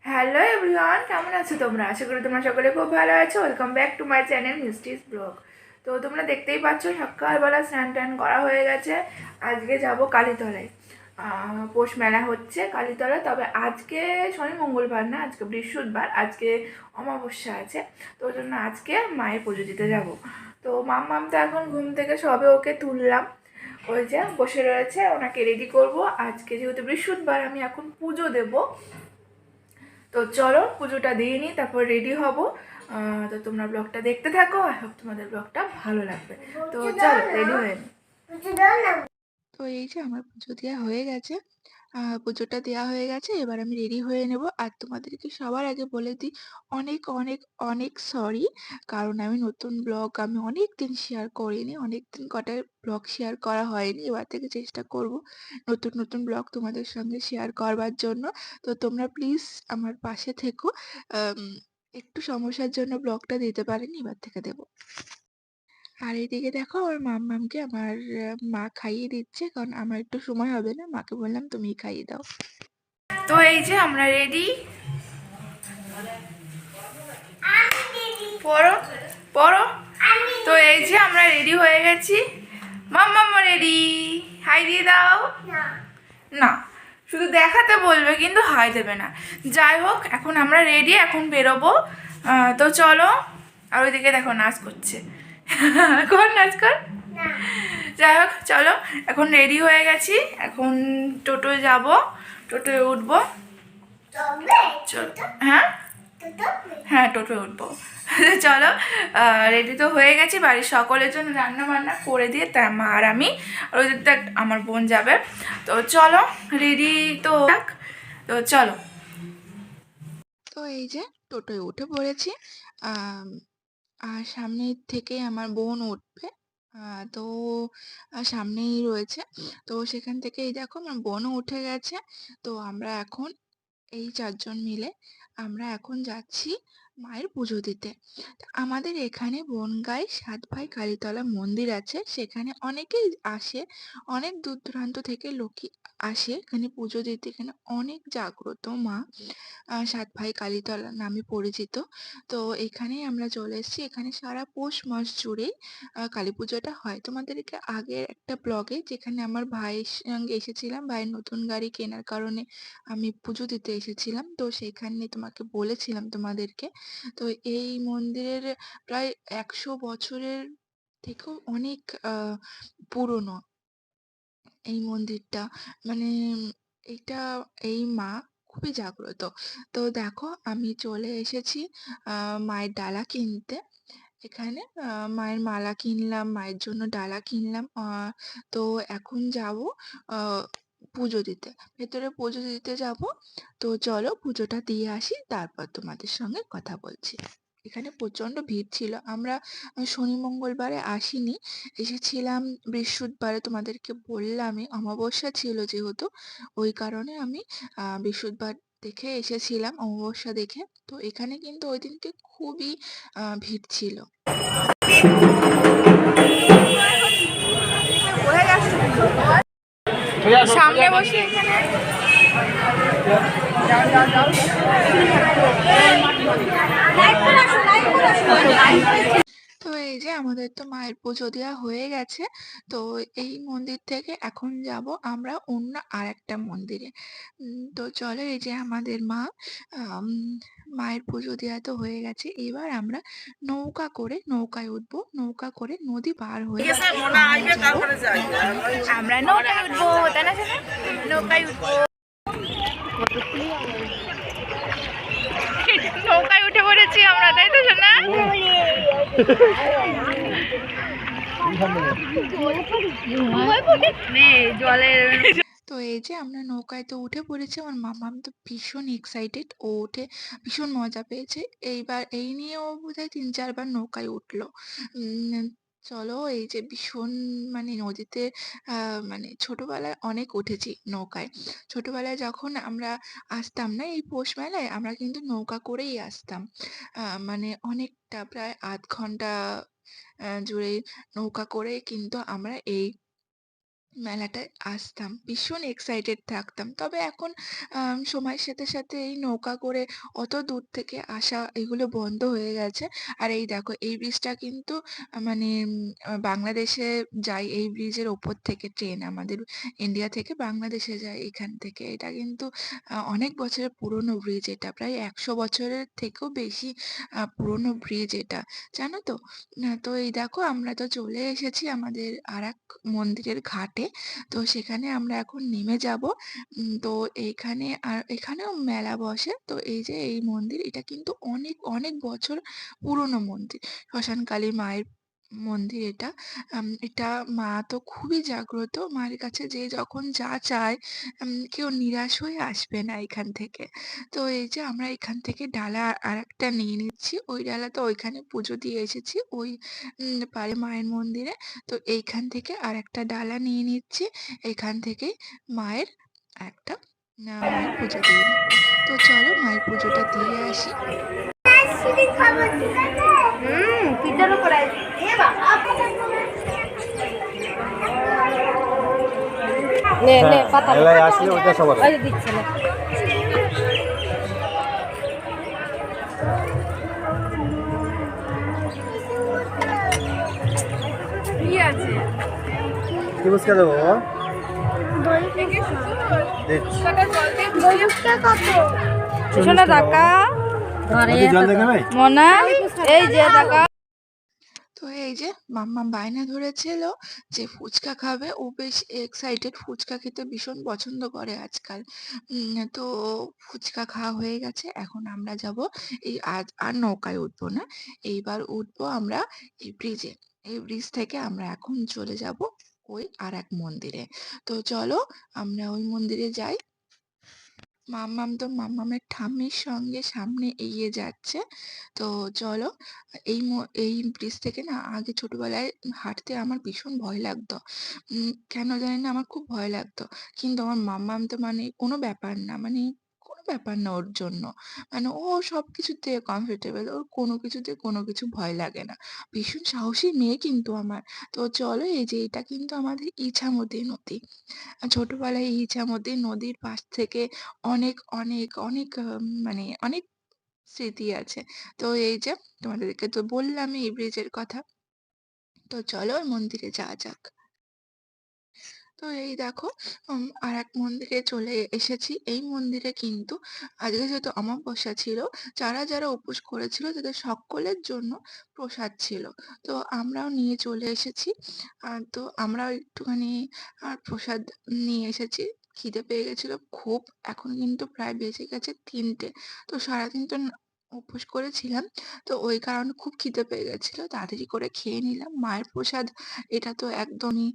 Hello everyone, কেমন আছো তোমরা? আশা করি তোমরা সকলে খুব ভালো আছো। Welcome back to my channel মিস্টিস blog. তো তোমরা দেখতেই পাচ্ছ সকালবেলা স্নান টান করা হয়ে গেছে। আজকে যাব কালীতলায়, পৌষ মেলা হচ্ছে কালীতলা। তবে আজকে শনি মঙ্গলবার না, আজকে বৃহস্পতিবার, আজকে অমাবস্যা আছে। তো ওই জন্য আজকে মায়ের পুজো দিতে যাব। তো মাম তো এখন ঘুম থেকে সবে ওকে তুললাম, ওই যে বসে রয়েছে, ওনাকে রেডি করব। আজকে যেহেতু বৃহস্পতিবার, আমি এখন পুজো দেব। তো চলো পুজোটা দিয়ে নিই, তারপর রেডি হব। তো তোমরা ব্লগটা দেখতে থাকো, আই হোপ তোমাদের ব্লগটা ভালো লাগবে। তো চলো রেডি হয়ে নিই। তো এই যে আমার পুজো দেওয়া হয়ে গেছে, পুজোটা দেওয়া হয়ে গেছে। এবার আমি রেডি হয়ে নেব। আর তোমাদেরকে সবার আগে বলে দিই, অনেক অনেক অনেক সরি, কারণ আমি নতুন ব্লগ আমি অনেক দিন শেয়ার করিনি, অনেক দিন কটার ব্লগ শেয়ার করা হয়নি। এবার থেকে চেষ্টা করব নতুন নতুন ব্লগ তোমাদের সঙ্গে শেয়ার করবার জন্য। তো তোমরা প্লিজ আমার পাশে থেকো। একটু সমস্যার জন্য ব্লগটা দিতে পারিনি, এবার থেকে দেবো। আর এদিকে দেখো আমার মাম্মামকে আমার মা খাইয়ে দিচ্ছে, কারণ আমার একটু সময় হবে না, মাকে বললাম তুমিই খাইয়ে দাও। তো এই যে আমরা রেডি, পড়ো পড়ো। তো এই যে আমরা রেডি হয়ে গেছি, মাম্মাম রেডি। হাই দিয়ে দাও। না, শুধু দেখাতে বলবে কিন্তু হাই দেবে না। যাই হোক, এখন আমরা রেডি, এখন বেরোবো। তো চলো। আর ওইদিকে দেখো নাচ করছে, কর নাচ কর। যাই হোক চলো, এখন রেডি হয়ে গেছি, এখন টোটোয় যাব, টোটোয় উঠবো। চলো, হ্যাঁ হ্যাঁ টোটোয় উঠবো। চলো, রেডি তো হয়ে গেছি, বাড়ির সকলের জন্য রান্না বান্না করে দিয়ে তা মা আর আমি, আর ওই দিকটা আমার বোন যাবে। তো চলো রেডি তো, তো চলো। তো এই যে টোটোয় উঠে পড়েছি, আর সামনে থেকে আমার বোন উঠবে। তো সামনেই রয়েছে, তো সেখান থেকে এই দেখো আমার বোনও উঠে গেছে। তো আমরা এখন এই ৪ জন মিলে আমরা এখন যাচ্ছি মায়ের পুজো দিতে। আমাদের এখানে বনগাঁয় ৭ ভাই কালীতলা মন্দির আছে, সেখানে অনেকেই আসে, অনেক দূর দূরান্ত থেকে লোকই আসে এখানে পুজো দিতে। এখানে অনেক জাগ্রত মা, ৭ ভাই কালীতলা নামে পরিচিত। তো এখানেই আমরা চলে এসেছি, এখানে সারা পৌষ মাস জুড়েই কালী পুজোটা হয়। তোমাদেরকে আগের একটা ব্লগে, যেখানে আমার ভাইয়ের সঙ্গে এসেছিলাম, ভাইয়ের নতুন গাড়ি কেনার কারণে আমি পুজো দিতে এসেছিলাম, তো সেইখানে তোমাকে বলেছিলাম তোমাদেরকে। তো এই মন্দিরের প্রায় ১০০ বছরের থেকেও অনেক পুরনো এই মন্দিরটা। মানে এটা, এই মা খুবই জাগ্রত। তো দেখো আমি চলে এসেছি মায়ের ডালা কিনতে। এখানে মায়ের মালা কিনলাম, মায়ের জন্য ডালা কিনলাম। তো এখন যাব পুজো দিতে, ভেতরে পুজো দিতে যাব। তো চলো পুজোটা দিয়ে আসি, তারপর তোমাদের সঙ্গে কথা বলছি। এখানে প্রচণ্ড ভিড় ছিল। আমরা শনি মঙ্গলবারে আসিনি, এসেছিলাম বৃহস্পতিবারে। তোমাদেরকে বললামই, অমাবস্যা ছিল যেহেতু, ওই কারণে আমি বৃহস্পতিবার দেখে এসেছিলাম, অমাবস্যা দেখে। তো এখানে কিন্তু ওই দিনকে খুবই ভিড় ছিল। সামনে বসে এখানে তো এই যে আমাদের তো মায়ের পুজো দেওয়া হয়ে গেছে। তো এই মন্দির থেকে এখন যাব আমরা অন্য আরেকটা মন্দিরে। তো চলো, এই যে আমাদের মা, মায়ের পুজো দেওয়া তো হয়ে গেছে। এবার আমরা নৌকা করে নৌকায় উঠবো, নৌকা করে নদী পার হয়ে আমরা নৌকায় উঠবো, তাই না? নৌকায় উঠবো, নৌকায় উঠে পড়েছি আমরা, তাই তো সোনা? জলের। তো এই যে আমরা নৌকায় তো উঠে পড়েছি, আমার মামাম তো ভীষণ এক্সাইটেড, ও উঠে ভীষণ মজা পেয়েছে। এইবার এই নিয়ে ও বোধহয় ৩-৪ বার নৌকায় উঠলো। চলো এই যে ভীষণ মানে নদীতে আ মানে ছোটবেলায় অনেক উঠেছি নৌকায়। ছোটবেলায় যখন আমরা আসতাম না এই পৌষ মেলায়, আমরা কিন্তু নৌকা করেই আসতাম। মানে অনেকটা প্রায় ০.৫ ঘন্টা জুড়ে নৌকা করে কিন্তু আমরা এই মেলাটায় আসতাম। ভীষণ এক্সাইটেড থাকতাম। তবে এখন সময়ের সাথে, সাথে এই নৌকা করে অত দূর থেকে আসা এগুলো বন্ধ হয়ে গেছে। আর এই দেখো এই ব্রিজটা কিন্তু মানে বাংলাদেশে যায় এই ব্রিজের ওপর থেকে ট্রেন আমাদের ইন্ডিয়া থেকে বাংলাদেশে যায় এখান থেকে। এটা কিন্তু অনেক বছরের পুরনো ব্রিজ এটা। প্রায় ১০০ বছরের থেকেও বেশি পুরনো ব্রিজ এটা। জানো তো? তো এই দেখো আমরা তো চলে এসেছি আমাদের আরেক মন্দিরের ঘাটে। তো সেখানে আমরা এখন নেমে যাবো। তো এইখানে আর এখানেও মেলা বসে। তো এই যে এই মন্দির এটা কিন্তু অনেক, অনেক বছর পুরনো মন্দির। শ্মশানকালী মায়ের মন্দির এটা। এটা মা তো খুবই জাগ্রত। মায়ের কাছে যে যখন যা চায় কেউ নিরাশ হয়ে আসবে না এখান থেকে। তো এই যে আমরা এখান থেকে ডালা আরেকটা নিয়ে নিচ্ছি। ওই ডালা তো ওইখানে পুজো দিয়ে এসেছি ওই পাড়ে মায়ের মন্দিরে। তো এইখান থেকে আরেকটা ডালা নিয়ে নিচ্ছি। এখান থেকেই মায়ের একটা মায়ের পুজো দিয়ে নেব। তো চলো মায়ের পুজোটা দিয়ে আসি। পিঠার উপর নে নে হ্যাঁ, পাতা মেলায় আসলে ওইটা সবার ওই যে দিচ্ছে না কি আছে? কি ফুচকা দেবো বাবা? থেকে সুন্দর। দিচ্ছি। কটা জল দিয়ে ভিজিয়ে শোনা টাকা বৌদি জল দেখে ভাই? মনা এই যে টাকা তো এই যে মাম্মা বায়না ধরেছিল যে ফুচকা খাবে। ও বেশ এক্সাইটেড, ফুচকা খেতে ভীষণ পছন্দ করে আজকাল। তো ফুচকা খাওয়া হয়ে গেছে। এখন আমরা যাব এই আজ আর নৌকায় উঠবো না। এইবার উঠবো আমরা এই ব্রিজে। এই ব্রিজ থেকে আমরা এখন চলে যাব ওই আরেক মন্দিরে। তো চলো আমরা ওই মন্দিরে যাই। মাম্মাম তো মাম্মামের ঠাম্মির সঙ্গে সামনে এগিয়ে যাচ্ছে। তো চলো এই ব্রিজ থেকে না আগে ছোটবেলায় হাঁটতে আমার ভীষণ ভয় লাগতো। কেন জানি না আমার খুব ভয় লাগতো। কিন্তু আমার মাম্মাম তো মানে কোনো ব্যাপার না। মানে কোনো ব্যাপার না ওর জন্য। মানে ও সবকিছুতে কমফোর্টেবল। ওর কোনো কিছুতে কোনো কিছু ভয় লাগে না। ভীষণ সাহসী মেয়ে কিন্তু আমার। তো চলো এই যে এটা কিন্তু আমাদের ইছামতি নদী। ছোটবেলায় এই ইছামতি নদীর পাশ থেকে অনেক, অনেক, অনেক মানে অনেক স্মৃতি আছে। তো এই যে তোমাদেরকে তো বললামই এই ব্রিজের কথা। তো চলো ওই মন্দিরে যাওয়া যাক। তো এই দেখো আরেক মন্দিরে চলে এসেছি। এই মন্দিরে কিন্তু আজকে যেহেতু অমাবস্যা ছিল, যারা, যারা উপোস করেছিল তাদের সকলের জন্য প্রসাদ ছিল। তো আমরাও নিয়ে চলে এসেছি। তো আমরাও একটুখানি প্রসাদ নিয়ে এসেছি। খিদে পেয়ে গেছিল খুব। এখন কিন্তু প্রায় বেজে গেছে ৩টে। তো সারাদিন তো উপোস করেছিলাম। তো ওই কারণে খুব খিদে পেয়ে গেছিল। তাড়াতাড়ি করে খেয়ে নিলাম। মায়ের প্রসাদ এটা তো একদমই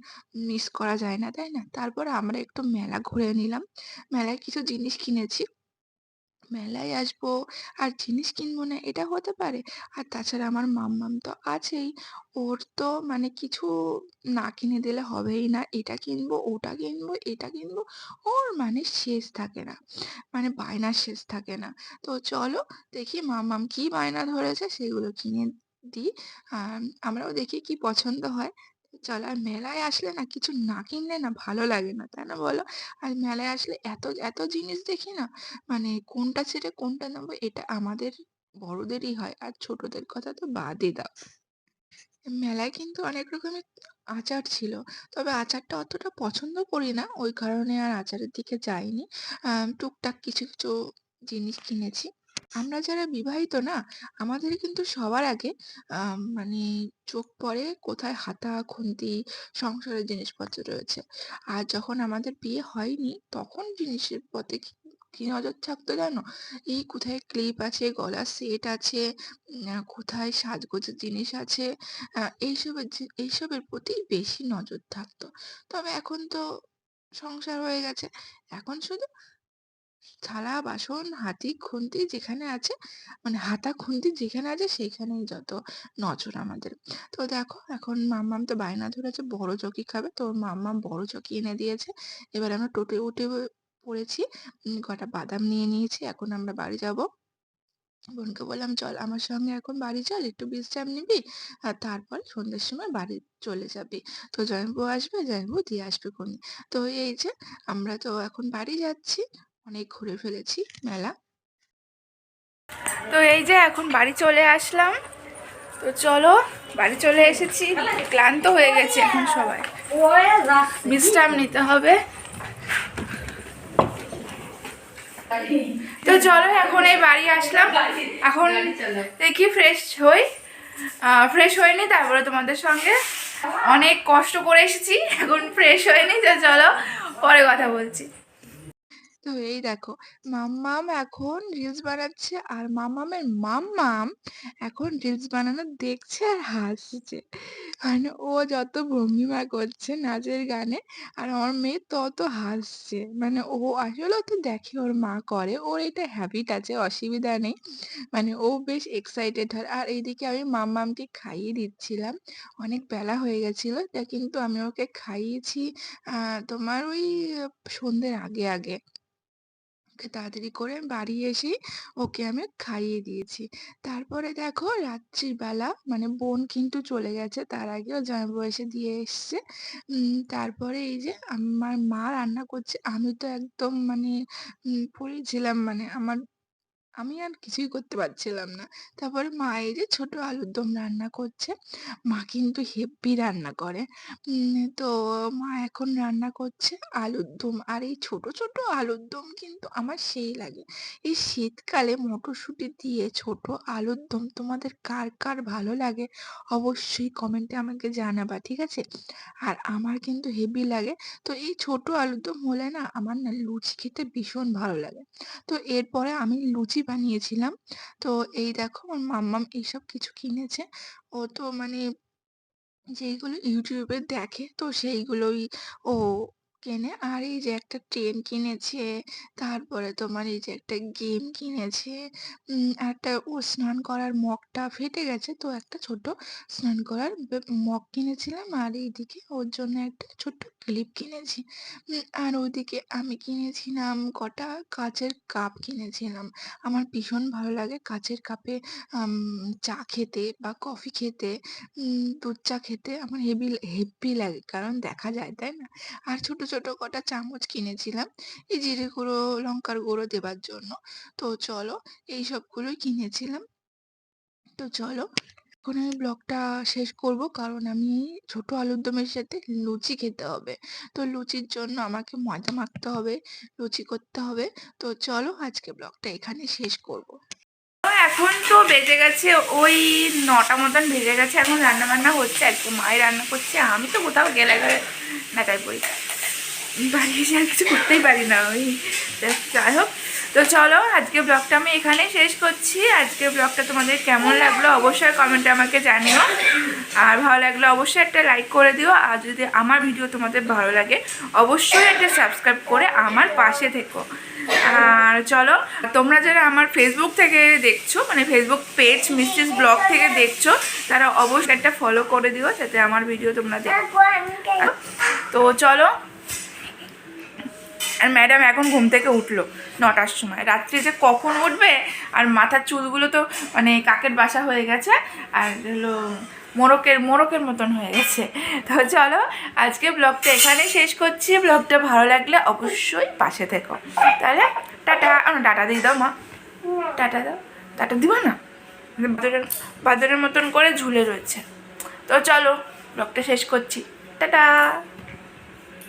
মিস করা যায় না, তাই না? তারপর আমরা একটু মেলা ঘুরে নিলাম। মেলায় কিছু জিনিস কিনেছি। মেলায় আসবো আর জিনিস কিনবো না এটা হতে পারে? আর তাছাড়া আমার মাম্মাম তো আছেই। ওর তো মানে কিছু না কিনে দিলে হবেই না। এটা কিনবো, ওটা কিনবো, এটা কিনবো। ওর মানে শেষ থাকে না। মানে বায়নার শেষ থাকে না। তো চলো দেখি মাম্মাম কি বায়না ধরেছে সেগুলো কিনে দিই। আমরাও দেখি কি পছন্দ হয়। চলো আর মেলায় আসলে না কিছু না কিনলে না ভালো লাগে না, তাই না বলো? আর মেলায় আসলে এত, এত জিনিস দেখি না মানে কোনটা ছেড়ে কোনটা নেবো এটা আমাদের বড়দেরই হয়। আর ছোটদের কথা তো বাদই দাও। মেলায় কিন্তু অনেক রকমের আচার ছিল। তবে আচারটা অতটা পছন্দ করি না। ওই কারণে আর আচারের দিকে যাইনি। টুকটাক কিছু, কিছু জিনিস কিনেছি। আমরা যারা বিবাহিত না, আমাদের কিন্তু সবার আগে মানে চোখ পড়ে কোথায় হাতা, খুন্তি, সংসারের জিনিসপত্র রয়েছে। আর যখন আমাদের বিয়ে হয়নি তখন জিনিসের প্রতি কি কি নজর থাকতো জানো? এই কোথায় ক্লিপ আছে, গলার সেট আছে, কোথায় সাজগোজের জিনিস আছে। এইসবের প্রতি বেশি নজর থাকতো। তবে এখন তো সংসার হয়ে গেছে। এখন শুধু থালা বাসন হাতি খুন্তি যেখানে আছে, মানে হাতা খুন্তি যেখানে আছে সেখানেই যত নজর আমাদের। তো দেখো এখন মাম্মাম তো বায়না ধরেছে বড় চকি খাবে, তো মাম্মাম বড় চকি এনে দিয়েছে। এবার আমরা টোটোয় উঠে পড়েছি, কটা বাদাম নিয়ে নিয়েছি, এখন আমরা বাড়ি যাব। বোনকে বললাম চল আমার সঙ্গে এখন বাড়ি চল, একটু বিশ্রাম নিবি, আর তারপর সন্ধ্যের সময় বাড়ি চলে যাবি। তো জয়ম্বু আসবে, জয়ম্বু দিয়ে আসবে কোনি। তো এই যে আমরা তো এখন বাড়ি যাচ্ছি, অনেক ঘুরে ফেলেছি মেলা। তো এই যে এখন বাড়ি চলে আসলাম। তো চলো বাড়ি চলে এসেছি, ক্লান্ত হয়ে গেছে এখন সবাই, বিশ্রাম নিতে হবে। তো চলো এখন এই বাড়ি আসলাম, এখন দেখি ফ্রেশ হই। ফ্রেশ হয়নি, তারপরে তোমাদের সঙ্গে অনেক কষ্ট করে এসেছি, এখন ফ্রেশ হয়নি, তো চলো পরে কথা বলছি। তো এই দেখো মাম্মাম এখন রিলস বানাচ্ছে, আর মাম্মামের মাম্মাম এখন রিলস বানানো দেখছে আর হাসছে। মানে ও যত ভঙ্গিমা করছে নাচের গানে, আর আমার মেয়ে তত হাসছে। মানে ও আসলে তো দেখে ওর মা করে, ওর এটা হ্যাবিট আছে, অসুবিধা নেই। মানে ও বেশ এক্সাইটেড হয়। আর এইদিকে আমি মাম্মামকে খাইয়ে দিচ্ছিলাম, অনেক বেলা হয়ে গেছিলো, তা কিন্তু আমি ওকে খাইয়েছি তোমার ওই সন্ধ্যের আগে আগে। ওকে তাড়াতাড়ি করে বাড়ি এসেই ওকে আমি খাইয়ে দিয়েছি। তারপরে দেখো রাত্রির বেলা মানে বোন কিন্তু চলে গেছে, তার আগেও জামাইবাবু এসে দিয়ে এসছে। তারপরে এই যে আমার মা রান্না করছে, আমি তো একদম মানে পড়েছিলাম, মানে আমি আর কিছুই করতে পারছিলাম না। তারপরে মা এই যে ছোট আলুর দম রান্না করছে। মা কিন্তু হেব্বি রান্না করে। তো মা এখন রান্না করছে আলুর দম, আর এই ছোট ছোট আলুর দম কিন্তু আমার সেই লাগে। এই শীতকালে মটরশুঁটি দিয়ে ছোট আলুর দম তোমাদের কার কার ভালো লাগে অবশ্যই কমেন্টে আমাকে জানাবা, ঠিক আছে? আর আমার কিন্তু হেভি লাগে। তো এই ছোট আলুর দম হলে না আমার না লুচি খেতে ভীষণ ভালো লাগে। তো এরপরে আমি লুচি বানিয়েছিলাম। তো এই দেখো আমার মাম্মাম এইসব কিছু কিনেছে। ও তো মানে যেইগুলো ইউটিউবে দেখে তো সেইগুলোই ও কেনে। আর এই যে একটা ট্রেন কিনেছে, তারপরে তোমার এই যে একটা গেম কিনেছে, একটা ও স্নান করার মগটা ফেটে গেছে, তো একটা ছোট স্নান করার মগ কিনেছিলাম। আর এইদিকে ওর জন্য একটা ছোট্ট ক্লিপ কিনেছি। আর ওইদিকে আমি কিনেছিলাম কটা কাচের কাপ কিনেছিলাম। আমার ভীষণ ভালো লাগে কাচের কাপে চা খেতে বা কফি খেতে, দুধ চা খেতে আমার হেব্বি লাগে, কারণ দেখা যায়, তাই না? আর ছোট ছোট কটা চামচ কিনেছিলাম এই জিরে গুঁড়ো লঙ্কার গুঁড়ো দেবার জন্য। তো চলো এই সবগুলোই কিনেছিলাম। তো চলো এখন আমি ব্লগটা শেষ করব, কারণ আমি ছোট আলুর দমের সাথে লুচি খেতে হবে। তো লুচির জন্য আমাকে ময়দা মাখতে হবে, লুচি করতে হবে। তো চলো আজকে ব্লগটা এখানে শেষ করব। এখন তো বেজে গেছে ওই 9টা মতন বেজে গেছে, এখন রান্না বান্না হচ্ছে, আজকে মায়ের রান্না করছে, আমি তো কোথাও গেলে নাকাই পড়ি, বাড়ি এসে আর কিছু করতেই পারি না ওই। যাই হোক, তো চলো আজকে ব্লগটা আমি এখানে শেষ করছি। আজকে ব্লগটা তোমাদের কেমন লাগলো অবশ্যই কমেন্টে আমাকে জানিও, আর ভালো লাগলে অবশ্যই একটা লাইক করে দিও, আর যদি আমার ভিডিও তোমাদের ভালো লাগে অবশ্যই একটা সাবস্ক্রাইব করে আমার পাশে থেকো। আর চলো তোমরা যারা আমার ফেসবুক থেকে দেখছো, মানে ফেসবুক পেজ মিস্ট্রিস ব্লগ থেকে দেখছো, তারা অবশ্যই একটা ফলো করে দিও যাতে আমার ভিডিও তোমরা দেখো। তো চলো, আর ম্যাডাম এখন ঘুম থেকে উঠলো 9টার সময়, রাত্রে যে কখন উঠবে, আর মাথার চুলগুলো তো মানে কাকের বাসা হয়ে গেছে, আর হলো মোরকের মতন হয়ে গেছে। তো চলো আজকে ব্লগটা এখানে শেষ করছি, ব্লগটা ভালো লাগলে অবশ্যই পাশে থেকো। তাহলে টাটা, টাটা দিয়ে দাও মা, টাটা দাও, টাটা দিবা না, বাদরের মতন করে ঝুলে রয়েছে। তো চলো ব্লগটা শেষ করছি, টাটা।